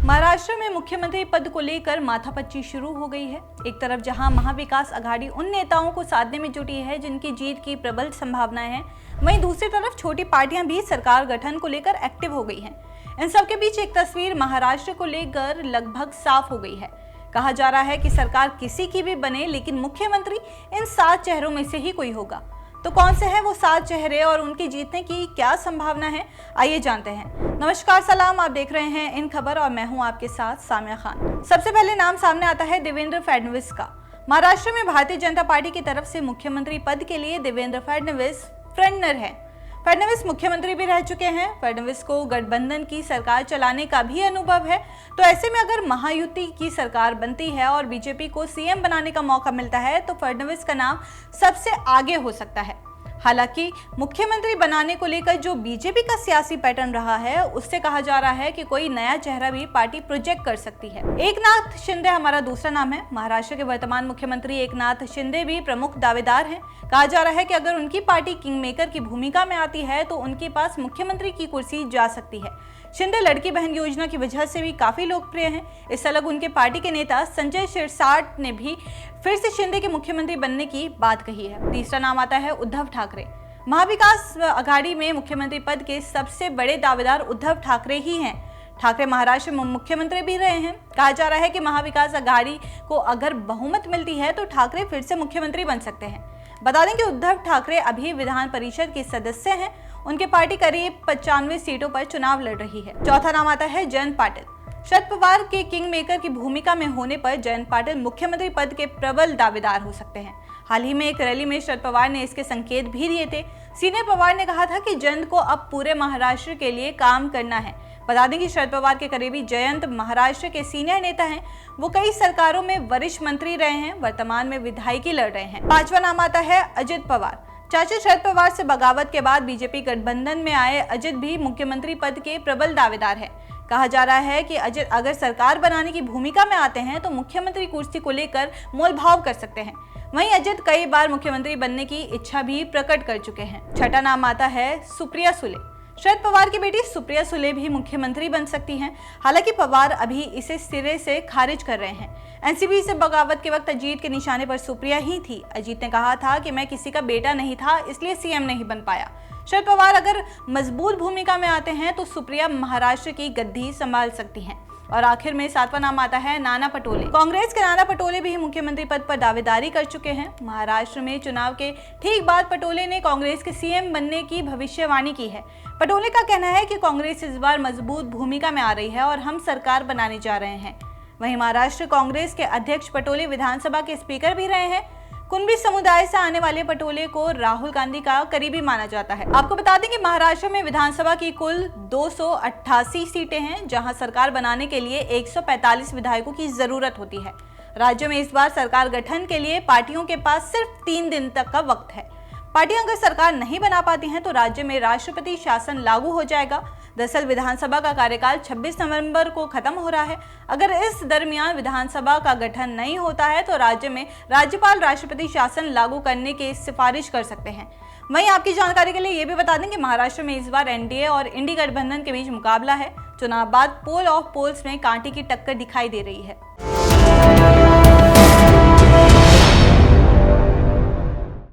महाराष्ट्र में मुख्यमंत्री पद को लेकर माथापच्ची शुरू हो गई है। एक तरफ जहां महाविकास आघाड़ी उन नेताओं को साधने में जुटी है जिनकी जीत की प्रबल संभावनाएं हैं, वहीं दूसरी तरफ छोटी पार्टियां भी सरकार गठन को लेकर एक्टिव हो गई हैं। इन सबके बीच एक तस्वीर महाराष्ट्र को लेकर लगभग साफ हो गई है। कहा जा रहा है कि सरकार किसी की भी बने, लेकिन मुख्यमंत्री इन 7 चेहरों में से ही कोई होगा। तो कौन से हैं वो 7 चेहरे और उनकी जीतने की क्या संभावना है, आइए जानते हैं। नमस्कार, सलाम, आप देख रहे हैं इन खबर और मैं हूं आपके साथ सामिया खान। सबसे पहले नाम सामने आता है देवेंद्र फडणवीस का। महाराष्ट्र में भारतीय जनता पार्टी की तरफ से मुख्यमंत्री पद के लिए देवेंद्र फडणवीस फ्रंटनर है। फडणवीस मुख्यमंत्री भी रह चुके हैं। फडणवीस को गठबंधन की सरकार चलाने का भी अनुभव है। तो ऐसे में अगर महायुति की सरकार बनती है और बीजेपी को सीएम बनाने का मौका मिलता है तो फडणवीस का नाम सबसे आगे हो सकता है। हालांकि मुख्यमंत्री बनाने को लेकर जो बीजेपी का सियासी पैटर्न रहा है, उससे कहा जा रहा है कि कोई नया चेहरा भी पार्टी प्रोजेक्ट कर सकती है। एकनाथ शिंदे हमारा दूसरा नाम है। महाराष्ट्र के वर्तमान मुख्यमंत्री एकनाथ शिंदे भी प्रमुख दावेदार हैं। कहा जा रहा है कि अगर उनकी पार्टी किंग मेकर की भूमिका में आती है तो उनके पास मुख्यमंत्री की कुर्सी जा सकती है। शिंदे लड़की बहन योजना की वजह से भी काफी लोकप्रिय हैं। इससे अलग उनके पार्टी के नेता संजय शिरसाट ने भी फिर से शिंदे के मुख्यमंत्री बनने की बात कही है। तीसरा नाम आता है उद्धव ठाकरे। महाविकास आघाड़ी में मुख्यमंत्री पद के सबसे बड़े दावेदार उद्धव ठाकरे ही हैं। ठाकरे महाराष्ट्र में मुख्यमंत्री भी रहे हैं। कहा जा रहा है कि महाविकास आघाड़ी को अगर बहुमत मिलती है तो ठाकरे फिर से मुख्यमंत्री बन सकते हैं। बता दें कि उद्धव ठाकरे अभी विधान परिषद के सदस्य हैं। उनकी पार्टी करीब 95 सीटों पर चुनाव लड़ रही है। चौथा नाम आता है जयंत पाटिल। शरद पवार के किंग मेकर की भूमिका में होने पर जयंत पाटिल मुख्यमंत्री पद के प्रबल दावेदार हो सकते हैं। हाल ही में एक रैली में शरद पवार ने इसके संकेत भी दिए थे। सीनियर पवार ने कहा था कि जयंत को अब पूरे महाराष्ट्र के लिए काम करना है। बता दें कि शरद पवार के करीबी जयंत महाराष्ट्र के सीनियर नेता हैं। वो कई सरकारों में वरिष्ठ मंत्री रहे हैं, वर्तमान में विधायकी लड़ रहे हैं। पांचवा नाम आता है अजित पवार। चाचा शरद पवार से बगावत के बाद बीजेपी गठबंधन में आए अजित भी मुख्यमंत्री पद के प्रबल दावेदार है। कहा जा रहा है कि अजित अगर सरकार बनाने की भूमिका में आते हैं तो मुख्यमंत्री कुर्सी को लेकर मोलभाव कर सकते हैं। वहीं अजित कई बार मुख्यमंत्री बनने की इच्छा भी प्रकट कर चुके हैं। छठा नाम आता है सुप्रिया सुले। शरद पवार की बेटी सुप्रिया सुले भी मुख्यमंत्री बन सकती हैं। हालांकि पवार अभी इसे सिरे से खारिज कर रहे हैं। एनसीपी से बगावत के वक्त अजीत के निशाने पर सुप्रिया ही थी। अजीत ने कहा था कि मैं किसी का बेटा नहीं था, इसलिए सीएम नहीं बन पाया। शरद पवार अगर मजबूत भूमिका में आते हैं तो सुप्रिया महाराष्ट्र की गद्दी संभाल सकती हैं। और आखिर में 7वां नाम आता है नाना पटोले। कांग्रेस के नाना पटोले भी मुख्यमंत्री पद पर दावेदारी कर चुके हैं। महाराष्ट्र में चुनाव के ठीक बाद पटोले ने कांग्रेस के सीएम बनने की भविष्यवाणी की है। पटोले का कहना है कि कांग्रेस इस बार मजबूत भूमिका में आ रही है और हम सरकार बनाने जा रहे हैं। वहीं महाराष्ट्र कांग्रेस के अध्यक्ष पटोले विधानसभा के स्पीकर भी रहे हैं। कुंभी समुदाय से आने वाले पटोले को राहुल गांधी का करीबी माना जाता है। आपको बता दें कि महाराष्ट्र में विधानसभा की कुल 288 सीटें हैं, जहां सरकार बनाने के लिए 145 विधायकों की जरूरत होती है। राज्य में इस बार सरकार गठन के लिए पार्टियों के पास सिर्फ 3 दिन तक का वक्त है। पार्टियां अगर सरकार नहीं बना पाती हैं तो राज्य में राष्ट्रपति शासन लागू हो जाएगा। दरअसल विधानसभा का कार्यकाल 26 नवंबर को खत्म हो रहा है। अगर इस दरमियान विधानसभा का गठन नहीं होता है तो राज्य में राज्यपाल राष्ट्रपति शासन लागू करने की सिफारिश कर सकते हैं। वहीं आपकी जानकारी के लिए ये भी बता दें कि महाराष्ट्र में इस बार एनडीए और इंडी गठबंधन के बीच मुकाबला है। चुनाव बाद पोल ऑफ पोल्स में कांटे की टक्कर दिखाई दे रही है।